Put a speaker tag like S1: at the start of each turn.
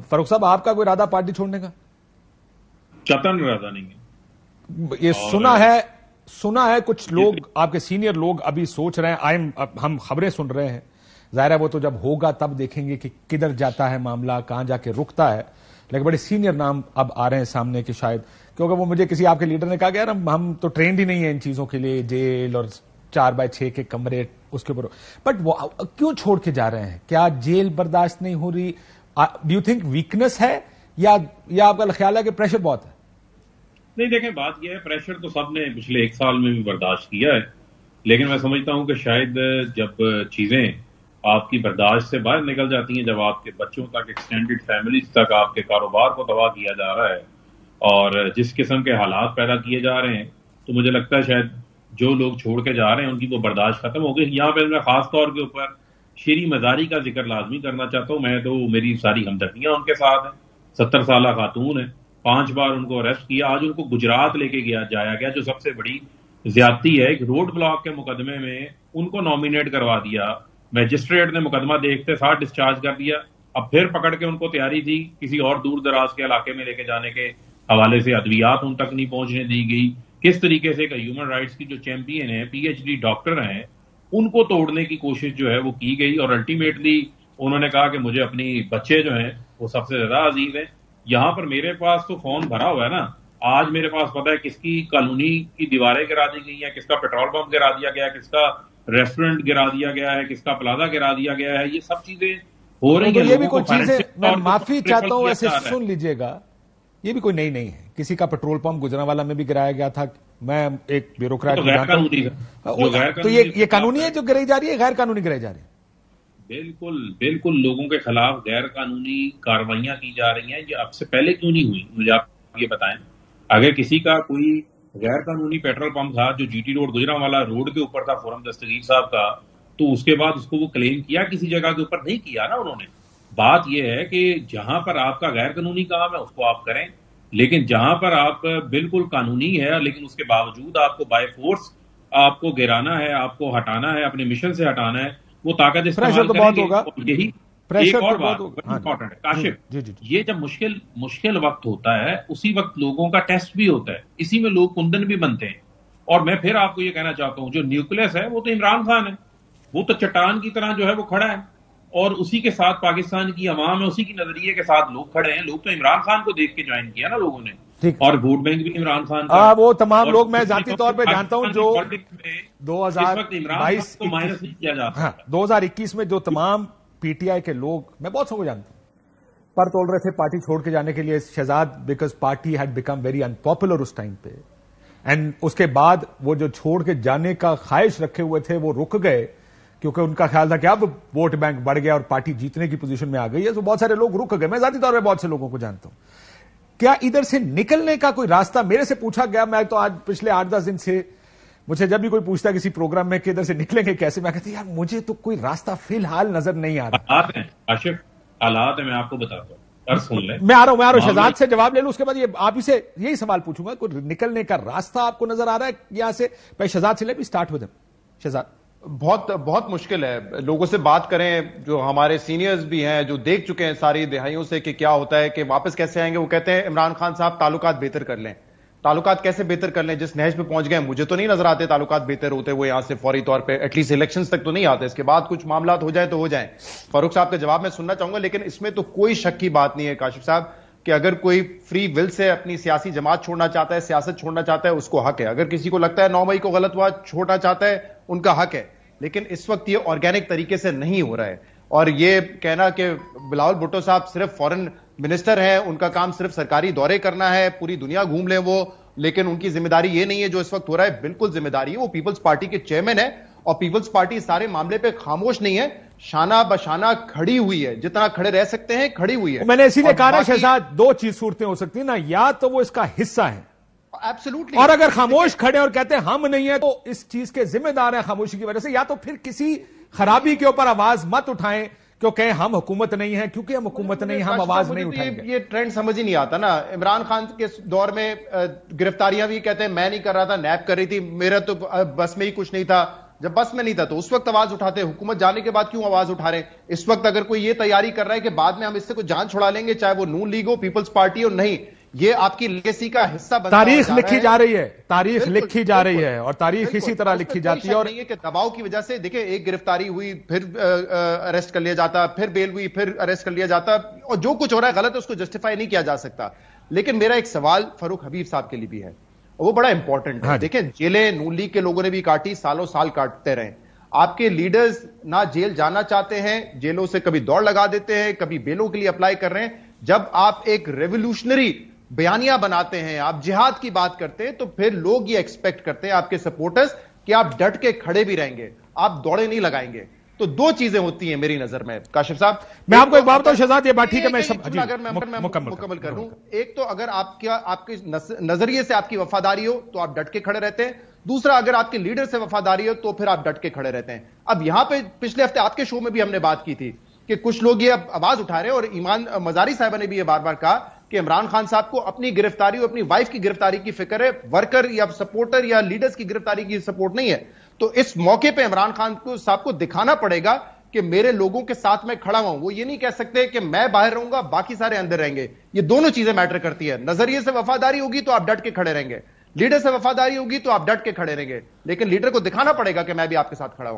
S1: فاروق صاحب آپ کا کوئی ارادہ پارٹی چھوڑنے کا؟
S2: قطعاً ارادہ نہیں ہے.
S1: یہ سنا ہے کچھ لوگ آپ کے سینئر لوگ ابھی سوچ رہے ہیں، ہم خبریں سن رہے ہیں، ظاہر ہے وہ تو جب ہوگا تب دیکھیں گے کہ کدھر جاتا ہے معاملہ، کہاں جا کے رکتا ہے، لیکن بڑے سینئر نام اب آ رہے ہیں سامنے کہ شاید، کیونکہ وہ مجھے کسی آپ کے لیڈر نے کہا کہ یار ہم تو ٹرینڈ ہی نہیں ہیں ان چیزوں کے لیے، جیل اور 4x6 کے کمرے اس کے اوپر، بٹ وہ کیوں چھوڑ کے جا رہے ہیں؟ کیا جیل برداشت نہیں ہو رہی؟ ڈو یو تھنک ویکنس ہے یا آپ کا خیال ہے کہ پریشر بہت ہے؟
S2: نہیں دیکھیں، بات یہ ہے پریشر تو سب نے پچھلے 1 سال میں بھی برداشت کیا ہے، لیکن میں سمجھتا ہوں کہ شاید جب چیزیں آپ کی برداشت سے باہر نکل جاتی ہیں، جب آپ کے بچوں تک، ایکسٹینڈڈ فیملیز تک آپ کے کاروبار کو تباہ کیا جا رہا ہے اور جس قسم کے حالات پیدا کیے جا رہے ہیں، تو مجھے لگتا ہے شاید جو لوگ چھوڑ کے جا رہے ہیں ان کی وہ برداشت ختم ہو گئی. یہاں پہ میں خاص طور کے اوپر شیری مزاری کا ذکر لازمی کرنا چاہتا ہوں. میں تو میری ساری ہمدردیاں ان کے ساتھ ہیں. 70 سالہ خاتون ہیں، 5 بار ان کو اریسٹ کیا. آج ان کو گجرات لے کے جایا گیا، جو سب سے بڑی زیادتی ہے. ایک روڈ بلاک کے مقدمے میں ان کو نامینیٹ کروا دیا، میجسٹریٹ نے مقدمہ دیکھتے ساتھ ڈسچارج کر دیا. اب پھر پکڑ کے ان کو تیاری تھی کسی اور دور دراز کے علاقے میں لے کے جانے کے حوالے سے، ادویات ان تک نہیں پہنچنے دی گئی. کس طریقے سے ہیومن رائٹس کی جو چیمپئن ہیں، پی ایچ ڈی ڈاکٹر ہیں، ان کو توڑنے کی کوشش جو ہے وہ کی گئی. اور الٹیمیٹلی انہوں نے کہا کہ مجھے اپنی بچے جو ہیں وہ سب سے زیادہ عزیز ہیں. یہاں پر میرے پاس تو فون بھرا ہوا ہے نا. آج میرے پاس پتا ہے کس کی کالونی کی دیواریں گرا دی گئی ہیں، کس کا پیٹرول پمپ گرا دیا گیا ہے، کس کا ریسٹورنٹ گرا دیا گیا ہے، کس کا پلازا گرا دیا گیا ہے. یہ سب چیزیں ہو رہی ہیں.
S1: یہ بھی کوئی چیزیں، میں معافی چاہتا ہوں ایسے سن لیجئے گا، یہ بھی کوئی نئی نہیں ہے. کسی کا پیٹرول پمپ گجرانوالہ میں بھی گرایا گیا تھا. میں ایک بیوروکریٹ تو یہ قانونی ہے جو گرائی جا رہی ہے، غیر قانونی گرائی جا رہی ہے؟
S2: بالکل لوگوں کے خلاف غیر قانونی کاروائیاں کی جا رہی ہیں. یہ اب سے پہلے کیوں نہیں ہوئی؟ مجھے آپ یہ بتائیں. اگر کسی کا کوئی غیر قانونی پیٹرول پمپ تھا جو G T road Gujranwala road کے اوپر تھا، فورم دستگیر صاحب کا، تو اس کے بعد اس کو وہ کلیم کیا کسی جگہ کے اوپر؟ نہیں کیا نا انہوں نے. بات یہ ہے کہ جہاں پر آپ کا غیر قانونی کام ہے اس کو آپ کریں، لیکن جہاں پر آپ بالکل قانونی ہے لیکن اس کے باوجود آپ کو بائی فورس آپ کو گرانا ہے، آپ کو ہٹانا ہے، اپنے مشن سے ہٹانا ہے، وہ طاقت استعمال کریں گے. یہی ایک اور بات امپورٹنٹ ہے کاشف، یہ جب مشکل وقت ہوتا ہے اسی وقت لوگوں کا ٹیسٹ بھی ہوتا ہے، اسی میں لوگ کندن بھی بنتے ہیں. اور میں پھر آپ کو یہ کہنا چاہتا ہوں، جو نیوکلس ہے وہ تو عمران خان ہے. وہ تو چٹان کی طرح جو ہے وہ کھڑا ہے اور اسی کے ساتھ پاکستان کی عوام ہے، اسی کی نظریے کے ساتھ لوگ کھڑے ہیں. لوگ تو عمران خان کو دیکھ کے جوائن کیا نا لوگوں نے، اور ووٹ بینک بھی عمران خان کا.
S1: وہ تمام لوگ میں ذاتی طور پہ جانتا ہوں جو 2021 میں جو تمام پی ٹی آئی کے لوگ، میں بہت سو کو جانتا ہوں، پر تول رہے تھے پارٹی چھوڑ کے جانے کے لیے Shahzad, because party head became very unpopular اس ٹائم پہ. اینڈ اس کے بعد وہ جو چھوڑ کے جانے کا خواہش رکھے ہوئے تھے وہ رک گئے، کیونکہ ان کا خیال تھا کہ اب ووٹ بینک بڑھ گیا اور پارٹی جیتنے کی پوزیشن میں آ گئی ہے. تو بہت سارے لوگ رک گئے. میں ذاتی طور پہ بہت سے لوگوں کو جانتا ہوں. کیا ادھر سے نکلنے کا کوئی راستہ؟ میرے سے پوچھا گیا، میں تو آج پچھلے 8-10 دن سے مجھے جب بھی کوئی پوچھتا ہے کسی پروگرام میں کہ ادھر سے نکلیں گے کیسے، میں کہتا ہوں یار مجھے تو کوئی راستہ فی الحال نظر نہیں آ رہا.
S2: حالات ہیں، میں آپ کو بتاتا ہوں.
S1: میں آ رہا ہوں شہزاد سے جواب لے لوں، اس کے بعد آپ ہی سے یہی سوال پوچھوں گا، کوئی نکلنے کا راستہ آپ کو نظر آ رہا ہے یہاں سے؟ پہلے شہزاد سے لے بھی اسٹارٹ ہو جائے. شہزاد،
S3: بہت مشکل ہے. لوگوں سے بات کریں جو ہمارے سینئرز بھی ہیں، جو دیکھ چکے ہیں ساری دہائیوں سے کہ کیا ہوتا ہے، کہ واپس کیسے آئیں گے. وہ کہتے ہیں عمران خان صاحب تعلقات بہتر کر لیں. تعلقات کیسے بہتر کر لیں؟ جس نہج پہ پہنچ گئے مجھے تو نہیں نظر آتے تعلقات بہتر ہوتے وہ یہاں سے فوری طور پہ، ایٹ لیسٹ الیکشنز تک تو نہیں آتے. اس کے بعد کچھ معاملات ہو جائیں تو ہو جائیں. فاروق صاحب کا جواب میں سننا چاہوں گا، لیکن اس میں تو کوئی شک کی بات نہیں ہے کاشف صاحب کہ اگر کوئی فری ول سے اپنی سیاسی جماعت چھوڑنا چاہتا ہے، سیاست چھوڑنا چاہتا ہے، اس کو حق ہے. اگر کسی کو لگتا ہے 9 مئی کو غلط ہوا چھوڑنا چاہتا ہے، ان کا حق ہے. لیکن اس وقت یہ آرگینک طریقے سے نہیں ہو رہا ہے. اور یہ کہنا کہ بلاول بھٹو صاحب صرف فورن منسٹر ہیں، ان کا کام صرف سرکاری دورے کرنا ہے، پوری دنیا گھوم لیں وہ، لیکن ان کی ذمہ داری یہ نہیں ہے جو اس وقت ہو رہا ہے. بالکل ذمہ داری ہے. وہ پیپلز پارٹی کے چیئرمین ہے اور پیپلز پارٹی سارے معاملے پہ خاموش نہیں ہے، شانہ بشانہ کھڑی ہوئی ہے، جتنا کھڑے رہ سکتے ہیں کھڑی ہوئی ہے.
S1: میں نے اسی لیے کہا شہزاد، 2 چیز صورتیں ہو سکتی ہیں نا، یا تو وہ اس کا حصہ ہے اور اگر خاموش کھڑے اور کہتے ہیں ہم نہیں ہیں تو اس چیز کے ذمہ دار ہیں خاموشی کی وجہ سے، یا تو پھر کسی خرابی کے اوپر آواز مت اٹھائیں کیونکہ ہم حکومت نہیں ہیں، کیونکہ ہم حکومت نہیں ہم آواز نہیں اٹھائیں گے.
S3: یہ ٹرینڈ سمجھ ہی نہیں آتا نا. عمران خان کے دور میں گرفتاریاں بھی کہتے ہیں میں نہیں کر رہا تھا، نیب کر رہی تھی، میرا تو بس میں ہی کچھ نہیں تھا. جب بس میں نہیں تھا تو اس وقت آواز اٹھاتے، حکومت جانے کے بعد کیوں آواز اٹھا رہے ہیں؟ اس وقت اگر کوئی یہ تیاری کر رہا ہے کہ بعد میں ہم اس سے کوئی جان چھڑا لیں گے، چاہے وہ نون لیگ ہو، پیپلز پارٹی ہو، نہیں، یہ آپ کی لیگیسی کا حصہ بنتا
S1: تاریخ لکھی جا رہی ہے، تاریخ لکھی جا رہی ہے، اور تاریخ اسی طرح لکھی جاتی ہے. اور
S3: نہیں ہے کہ دباؤ کی وجہ سے دیکھیں ایک گرفتاری ہوئی، پھر اریسٹ کر لیا جاتا، پھر بیل ہوئی، پھر اریسٹ کر لیا جاتا، اور جو کچھ ہو رہا ہے غلط ہے، اس کو جسٹیفائی نہیں کیا جا سکتا. لیکن میرا ایک سوال فاروق حبیب صاحب کے لیے بھی ہے، وہ بڑا امپورٹنٹ ہے. دیکھیں جیلیں نون لیگ کے لوگوں نے بھی کاٹی، سالوں سال کاٹتے رہے. آپ کے لیڈرز نہ جیل جانا چاہتے ہیں، جیلوں سے کبھی دوڑ لگا دیتے ہیں، کبھی بیلوں کے لیے اپلائی کر رہے ہیں. جب آپ ایک ریولوشنری بیانیہ بناتے ہیں، آپ جہاد کی بات کرتے ہیں، تو پھر لوگ یہ ایکسپیکٹ کرتے ہیں آپ کے سپورٹرز کہ آپ ڈٹ کے کھڑے بھی رہیں گے، آپ دوڑے نہیں لگائیں گے. تو دو چیزیں ہوتی ہیں میری نظر میں کاشف صاحب.
S1: میں آپ کو ایک بات بتاؤں شہزاد، یہ بات ٹھیک ہے،
S3: اگر میں مکمل کر لوں. ایک تو اگر آپ کے نظریے سے آپ کی وفاداری ہو تو آپ ڈٹ کے کھڑے رہتے ہیں، دوسرا اگر آپ کے لیڈر سے وفاداری ہو تو پھر آپ ڈٹ کے کھڑے رہتے ہیں. اب یہاں پہ پچھلے ہفتے آپ کے شو میں بھی ہم نے بات کی تھی کہ کچھ لوگ یہ آواز اٹھا رہے ہیں، اور ایمان مزاری صاحبہ نے بھی یہ بار بار کہا کہ عمران خان صاحب کو اپنی گرفتاری اور اپنی وائف کی گرفتاری کی فکر ہے، ورکر یا سپورٹر یا لیڈرز کی گرفتاری کی سپورٹ نہیں ہے. تو اس موقع پہ عمران خان صاحب کو دکھانا پڑے گا کہ میرے لوگوں کے ساتھ میں کھڑا ہوں. وہ یہ نہیں کہہ سکتے کہ میں باہر رہوں گا باقی سارے اندر رہیں گے. یہ دونوں چیزیں میٹر کرتی ہے. نظریے سے وفاداری ہوگی تو آپ ڈٹ کے کھڑے رہیں گے، لیڈر سے وفاداری ہوگی تو آپ ڈٹ کے کھڑے رہیں گے، لیکن لیڈر کو دکھانا پڑے گا کہ میں بھی آپ کے ساتھ کھڑا ہوں.